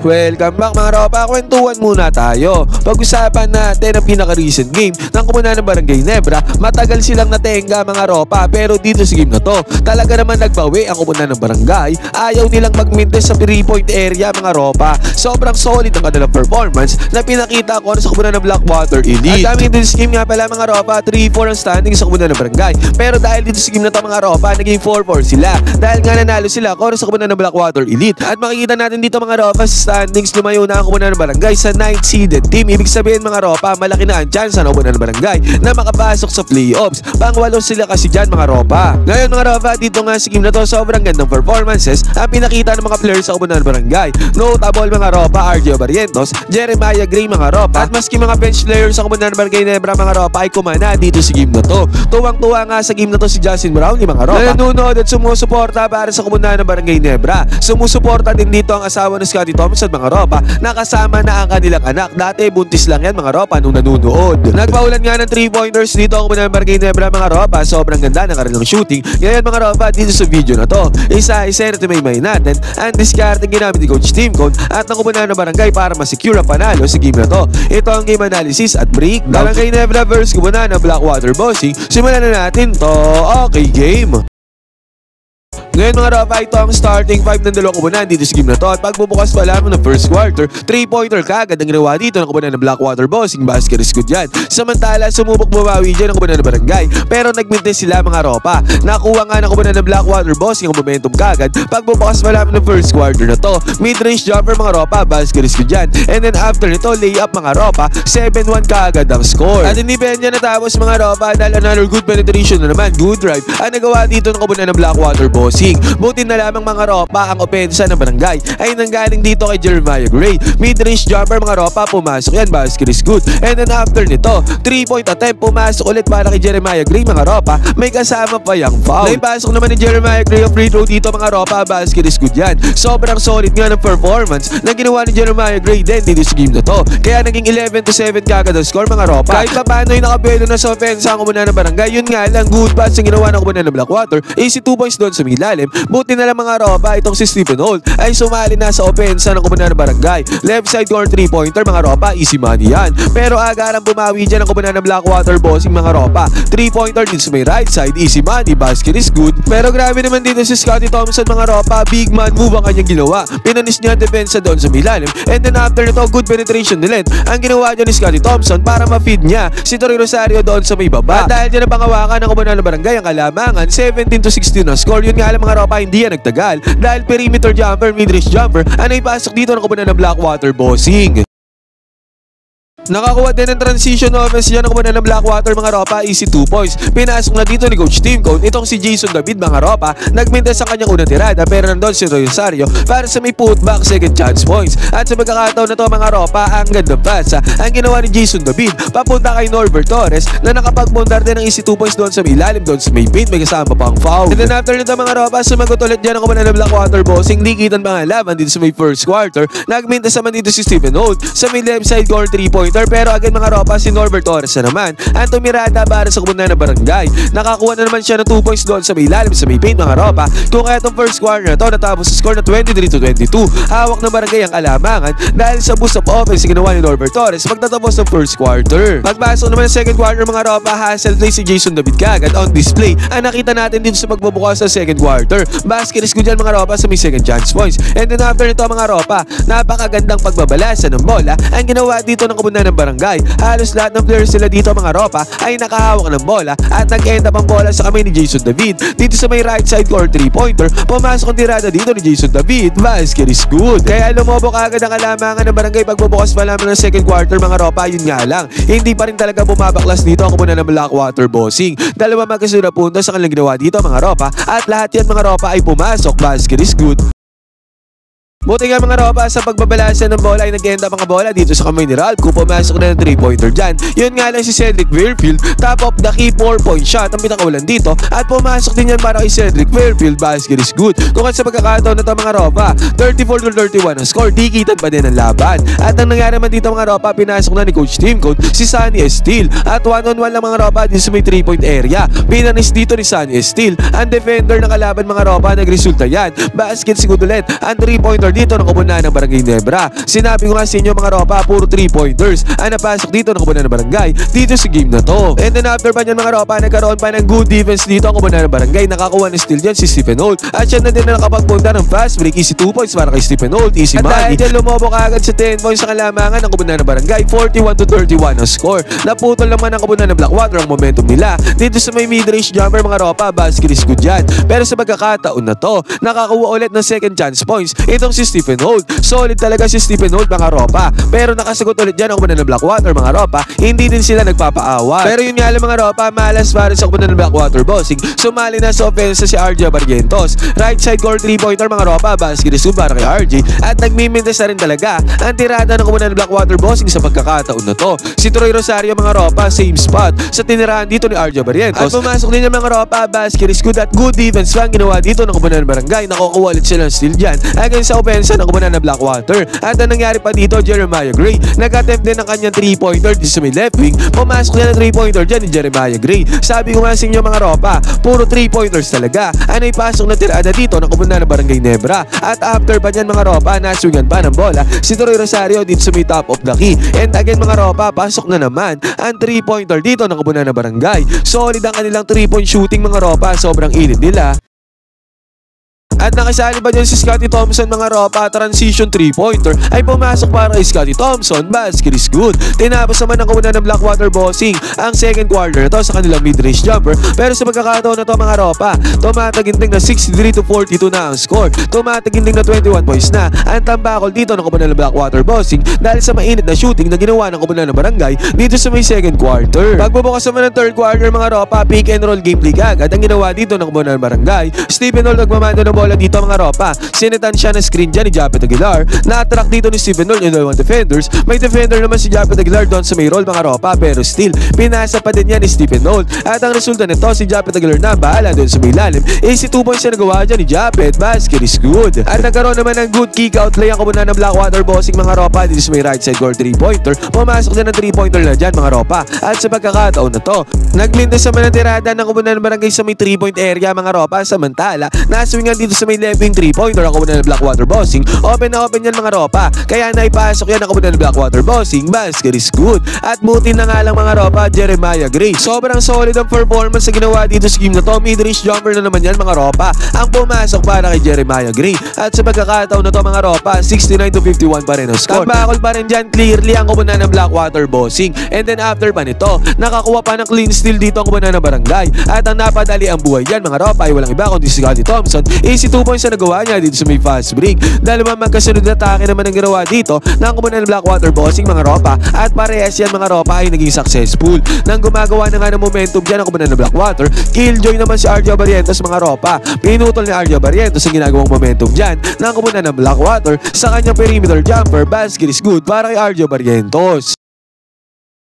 Welcome back mga ropa, kwentuhan muna tayo. Pag-usapan natin ang pinaka-recent game ng komunidad ng Barangay Nebra. Matagal silang natenga mga ropa, pero dito sa game na to, talaga naman nagbawi ang komunidad ng barangay. Ayaw nilang mag-mintes sa 3-point area mga ropa. Sobrang solid ang kanilang performance na pinakita ko sa komunidad ng Blackwater Elite. At dami dito sa game nga pala mga ropa, 3-4 ang standing sa komunidad ng barangay. Pero dahil dito sa game na to mga ropa, naging 4-4 sila. Dahil nga nanalo sila sa komunidad ng Blackwater Elite. At makikita natin dito mga ropa sa standings, lumayo na ang komunidad ng barangay sa 9th seeded team. Ibig sabihin mga ropa, malaki na ang chance ng komunidad ng barangay na makapasok sa playoffs. Pang-walo sila kasi dyan mga ropa. Ngayon mga ropa, dito nga sa game na to, sobrang gandang performances ang pinakita ng mga players sa komunidad ng barangay. Notable mga ropa, RJ Barrientos, Jeremiah Gray mga ropa. At maski mga bench players sa komunidad ng Barangay Nebra mga ropa ay kumana dito sa game na to. Tuwang-tuwa nga sa game na to si Justin Brownlee mga ropa, na nanonood at sumusuporta para sa komunidad ng Barangay Nebra. Sumusuporta din dito ang asawa ng Scotty Thompson mga ropa, nakasama na ang kanilang anak. Dati buntis lang yan mga ropa nung nanunood. Nagpaulan nga ng 3-pointers dito ang komunidad ng Barangay Nebra mga ropa. Sobrang ganda ng kanilang shooting. Ngayon mga ropa, dito sa video na to, isa-isa na may natin ang discarding ginamit ni Coach Team Code at ng komunidad ng barangay para masecure ang panalo sa game na to. Ito ang game analysis at breakdown. Barangay Nebra versus komunidad ng Blackwater Bossing. Simulan na natin to. Okay, game. Ngayon mga ropa, ito ang starting 5 ng dalawang komunidad dito sa game na to. At pagbubukas pa lamang ng first quarter, 3-pointer kagad ang ginawa dito ng komunidad ng Blackwater Bossing. Basket is good yan. Samantala, sumubok bumawi dyan ng komunidad ng barangay, pero nagmintes sila mga ropa. Nakuha nga ng komunidad ng Blackwater Bossing ang momentum kagad. Pagbubukas pa lamang ng first quarter na to, mid-range jumper mga ropa, basket is good yan. And then after nito, layup mga ropa, 7-1 kagad ang score. At hindi pa yan natapos mga ropa, dahil another good penetration na naman, good drive ang nagawa dito ng komunidad ng Blackwater Bossing. Buti na lamang mga ropa, ang opensa ng barangay ay nanggaling dito kay Jeremiah Gray. Mid-range jumper mga ropa, pumasok yan, basket is good. And then after nito, 3-point attempt, pumasok ulit para kay Jeremiah Gray mga ropa, may kasama pa yung foul. Naipasok naman ni Jeremiah Gray ang free throw dito mga ropa, basket is good yan. Sobrang solid nga ng performance na ginawa ni Jeremiah Gray din dito sa game na to. Kaya naging 11-7 kagad ang score mga ropa. Kahit pa paano yung nakabelo na sa opensa ang komunidad ng barangay, yun nga lang, good pass ang ginawa ng komunidad ng Blackwater, easy 2 points doon sa milalim. Buti na lang mga ropa, itong si Stephen Holt ay sumali na sa opensa ng komunidad ng barangay. Left side corner 3-pointer mga ropa, easy money yan. Pero agarang bumawi dyan ang komunidad ng Blackwater Bossing mga ropa. 3-pointer din sa may right side, easy money, basket is good. Pero grabe naman dito si Scotty Thompson mga ropa, big man move ang kanyang ginawa. Pinanis niya ang depensa doon sa milalim. And then after nito, good penetration nila ang ginawa dyan ni Scotty Thompson para ma-feed niya si Tori Rosario doon sa may baba. At dahil dyan ang pangawakan ng komunidad ng barangay ang kalamangan, 17-16 na score. Yun nga lang mga ropa, hindi yan nagtagal dahil perimeter jumper, mid-range jumper ang ipasok dito ng komunidad ng Blackwater Bossing. Nakakuha din ng transition offense yan ng komunidad ng Blackwater mga ropa, easy 2 points. Pinasok na dito ni Coach Team Code itong si Jason David mga ropa, nagmintes ang kanyang unang tirada pero nandun si Rosario para sa may putback second chance points. At sa magkakataon na to mga ropa, ang ganda pass ang ginawa ni Jason David papunta kay Norbert Torres na nakapagmundar din ng easy 2 points doon sa may ilalim, doon sa may paint, may kasama pang foul. And then after nito mga ropa, sumagot ulit dyan ang komunidad ng Blackwater Bossing, dikitan pa nga laban dito sa may first quarter. Nagmintes naman dito si Stephen Holt sa may left side corner 3-pointer, pero agad mga ropa si Norbert Torres na naman ang tumirada para sa komunidad ng barangay. Nakakuha na naman siya ng 2 points doon sa may ilalim sa may paint mga ropa. Kung kaya itong first quarter na to natapos sa score na 23-22, hawak ng barangay ang alamangan dahil sa boost of offense ginawa ni Norbert Torres pagtatapos ng first quarter. Pagpasok naman ng second quarter mga ropa, hustle play si Jason David kagad on display ang nakita natin dito sa pagbubukas sa second quarter. Basket is good yan mga ropa sa may second chance points. And then after nito mga ropa, napakagandang pagbabalasa ng bola ang ginawa dito ng komunidad ng barangay. Halos lahat ng players sila dito mga ropa ay nakahawak ng bola at nag-end up ang bola sa kamay ni Jason David. Dito sa may right side corner 3-pointer, pumasok ang tirada dito ni Jason David, basket is good. Kaya lumobok agad ang kalamangan ng barangay pagbubukas pa lamang ng second quarter mga ropa. Yun nga lang, hindi pa rin talaga bumabaklas dito ang komunidad ng Blackwater Bossing. Dalawa magkasunod na puntos sa kanilang ginawa dito mga ropa at lahat yan mga ropa ay pumasok, basket is good. Buti nga mga ropa, sa pagbabalansa ng bola ay nag-end up ang bola dito sa kamay ni Ralph kung pumasok na ng 3-pointer dyan. Yun nga lang si Cedric Fairfield, top of the key 4-point shot ang pinakawalan dito at pumasok din yan para kay Cedric Fairfield, basket is good. Kung sa pagkakataon na ito mga ropa, 34-31 ang score, dikitan pa din ang laban. At ang nangyari naman dito mga ropa, pinasok na ni Coach Team Code si Sunny Estil at 1-on-1 lang mga ropa dito sa may 3-point area. Pinanis dito ni Sunny Estil ang defender ng kalaban mga ropa, nagresulta yan, basket si good ulit. Ang 3-pointer dito ng komunidad ng Barangay Nebra. Sinabi ko nga sa inyo mga ropa, puro 3-pointers ang napasok dito ng komunidad ng Barangay dito sa game na to. And then after pa niyan mga ropa, nagkaroon pa ng good defense dito ang komunidad ng Barangay. Nakakuha ng steal dyan si Stephen Holt. At siya na din na nakapagpunta ng fast break. Easy 2 points para kay Stephen Holt. Easy money. At dahil dyan lumobo kaagad sa 10 points sa kalamangan ng komunidad ng Barangay. 41-31 ang score. Naputol naman ang komunidad ng Blackwater ang momentum nila dito sa may mid-range jumper mga ropa. Basket is good dyan. Pero sa pagkakataon na to, nakakuha ulit ng second chance points itong si Stephen Holt. Solid talaga si Stephen Holt mga ropa. Pero nakasagot ulit dyan ang komunidad ng Blackwater mga ropa. Hindi din sila nagpapaawat. Pero yun nga lang mga ropa, malas para sa komunidad ng Blackwater bossing. Sumali na sa offense si RJ Barrientos. Right side core 3-pointer mga ropa. Basket is good para kay RJ. At nagmimintes na rin talaga ang tirada ng komunidad ng Blackwater bossing sa pagkakataon na to. Si Troy Rosario mga ropa, same spot sa tinirahan dito ni RJ Barrientos. At pumasok din yung mga ropa, basket is good at good defense lang ginawa dito ng komunidad ng Barangay. Nakukuha ulit sila ng steal dyan against sa offense ng komunidad ng Blackwater. At ang nangyari pa dito, Jeremiah Gray nag-attempt din ng kanyang 3-pointer dito sa may left wing. Pumasok niya ng 3-pointer dyan ni Jeremiah Gray. Sabi ko nga sa inyo mga ropa, puro 3-pointers talaga ang ipasok na tirada dito ng komunidad ng Barangay Nebra. At after pa dyan mga ropa, naswingan pa ng bola si Troy Rosario dito sa may top of the key. And again mga ropa, pasok na naman ang 3-pointer dito ng komunidad ng Barangay. Solid ang kanilang 3-point shooting mga ropa, sobrang init nila. At nakasali pa dyan si Scottie Thompson mga ropa, transition 3-pointer ay pumasok para kay Scottie Thompson. Basket is good. Tinapos naman ng komunidad ng Blackwater bossing ang second quarter na to sa kanilang mid-range jumper. Pero sa pagkakataon na to mga ropa, tumataginting na 63-42 na ang score. Tumataginting na 21 points na ang tambakol dito ng komunidad ng Blackwater bossing dahil sa mainit na shooting na ginawa ng komunidad ng Barangay dito sa may second quarter. Pagbubukas naman ng third quarter mga ropa, pick and roll gameplay agad ang ginawa dito ng komunidad ng Barangay. Stephen Holt nagmamando ng bola dito mga ropa. Sinetan siya ng screen dyan ni Japet Aguilar. Na-attract dito ni Stephen Holt yung dalawang defenders. May defender naman si Japet Aguilar doon sa may roll mga ropa. Pero still, pinasa pa din yan ni Stephen Holt. At ang resulta nito, si Japet Aguilar na bahala doon sa may lalim. Easy 2 points na nagawa dyan ni Japet. Basket is good. At nagkaroon naman ng good kick out play ang komunidad ng Blackwater bossing mga ropa dito sa may right side core 3-pointer. Pumasok din ng 3-pointer na dyan mga ropa. At sa pagkakataon na to, nagmintas naman ang tirada ng komunidad ng Barangay sa may 3-point area mga ropa. Samantala, naswingan dito sa may left wing 3-pointer ang komunidad ng Blackwater bossing. Open na open yan mga ropa. Kaya naipasok yan ang komunidad ng Blackwater bossing. Basket is good. At buti na nga lang mga ropa, Jeremiah Gray. Sobrang solid ang performance na ginawa dito sa game na to. Mid-range jumper na naman yan mga ropa ang pumasok para kay Jeremiah Gray. At sa pagkakataon na to mga ropa, 69-51 pa rin ang score. Tambakol pa rin dyan clearly ang komunidad ng Blackwater bossing. And then after pa nito, nakakuha pa ng clean steal dito ang komunidad ng Barangay. At ang napadali ang buhay dyan mga ropa ay walang iba kundi si Scottie Thompson. Easy 2 points na nagawa niya dito sa may fast break. Dalawang magkasunod na atake naman ang ginawa dito ng komunidad ng Blackwater bossing mga ropa. At parehas yan mga ropa ay naging successful. Nang gumagawa na nga ng momentum dyan ang komunidad ng Blackwater, killjoy naman si RJ Barrientos mga ropa. Pinutol ni RJ Barrientos ang ginagawang momentum dyan ng komunidad ng Blackwater sa kanyang perimeter jumper. Basket is good para kay RJ Barrientos.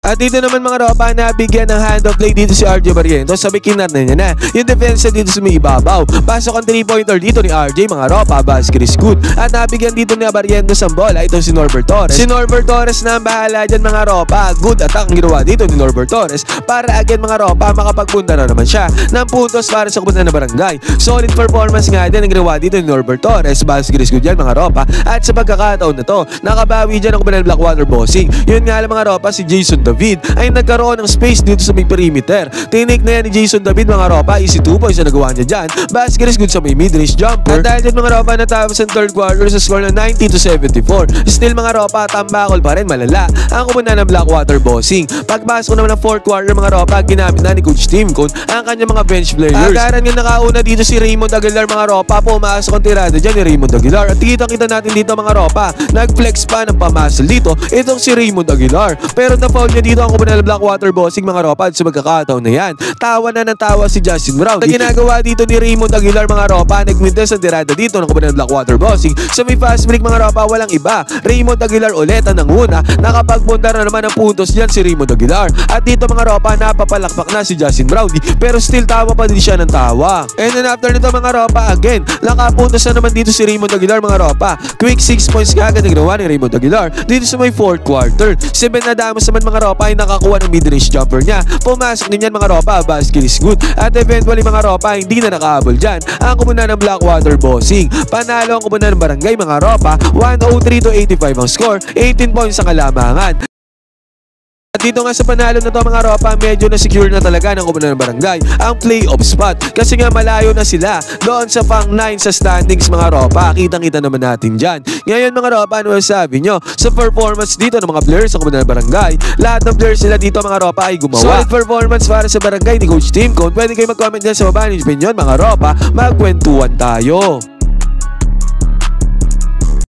At dito naman mga ropa, nabigyan ng hand of play dito si RJ Barrientos. Sabi kinar na niya na yung defense dito sa may ibabaw. Pasok ang 3-pointer dito ni RJ mga ropa. Basket is good. At nabigyan dito ni Barrientos ang bola. Ito si Norbert Torres. Si Norbert Torres na ang bahala dyan mga ropa. Good attack ang ginawa dito ni Norbert Torres para again mga ropa makapagpunta na naman siya ng puntos para sa komunidad ng Barangay. Solid performance nga din ang ginawa dito ni Norbert Torres. Basket is good yan mga ropa. At sa pagkakataon na to, nakabawi dyan ang komunidad ng Blackwater bossing. Yun nga lang mga ropa, si Jason David ay nagkaroon ng space dito sa may perimeter. Tinik na yan ni Jason David mga ropa. Easy 2 points na nagawa niya dyan. Basket is good sa may mid-range jumper. At dahil dyan mga ropa, natapos ang third quarter sa score na 90-74. Still mga ropa, tambakol pa rin malala ang komunidad ng Blackwater bossing. Pagpasok naman ng fourth quarter mga ropa, ginamit na ni Coach Tim Cone ang kanyang mga bench players. Agaran nga nakauna dito si Raymond Aguilar mga ropa. Pumasok ang tirada dyan ni Raymond Aguilar. At kita natin dito mga ropa, nag-flex pa ng pamasal dito itong si Raymond Aguilar. Pero na-foul niya dito ang komunidad ng Blackwater bossing mga ropa. At sa magkakataon na yan, tawa na ng tawa si Justin Brown. Ang ginagawa dito ni Raymond Aguilar mga ropa, nagmintas ang tirada dito ng komunidad ng Blackwater bossing. Sa may fast break mga ropa, walang iba. Raymond Aguilar ulit ang nanguna. Nakapagpunta na naman ng puntos dyan si Raymond Aguilar. At dito mga ropa, napapalakpak na si Justin Brown. Pero still tawa pa din siya ng tawa. And then after nito mga ropa, again, nakapuntos na naman dito si Raymond Aguilar mga ropa. Quick 6 points kagad na ginawa ni Raymond Aguilar dito sa may fourth quarter. 7 na damos naman mga ropa ropa ay nakakuha ng mid-range jumper niya. Pumasok din yan mga ropa, basket is good. At eventually mga ropa, hindi na nakahabol dyan ang kumunan ng Blackwater Bossing. Panalo ang kumunan ng Barangay mga ropa, 103 to 85 ang score, 18 points ang kalamangan. At dito nga sa panalo na to mga ropa, medyo na secure na talaga ng kumunan ng Barangay ang playoff spot. Kasi nga malayo na sila doon sa pang 9 sa standings mga ropa. Kitang-kita naman natin dyan. Ngayon mga ropa, ano sabi nyo sa performance dito ng mga players sa kumunan ng Barangay? Lahat ng players nila dito mga ropa ay gumawa. Solid performance para sa Barangay ni Coach Tim Cone. Pwede kayo mag-comment dyan sa baba ng opinion mga ropa. Magkwentuhan tayo.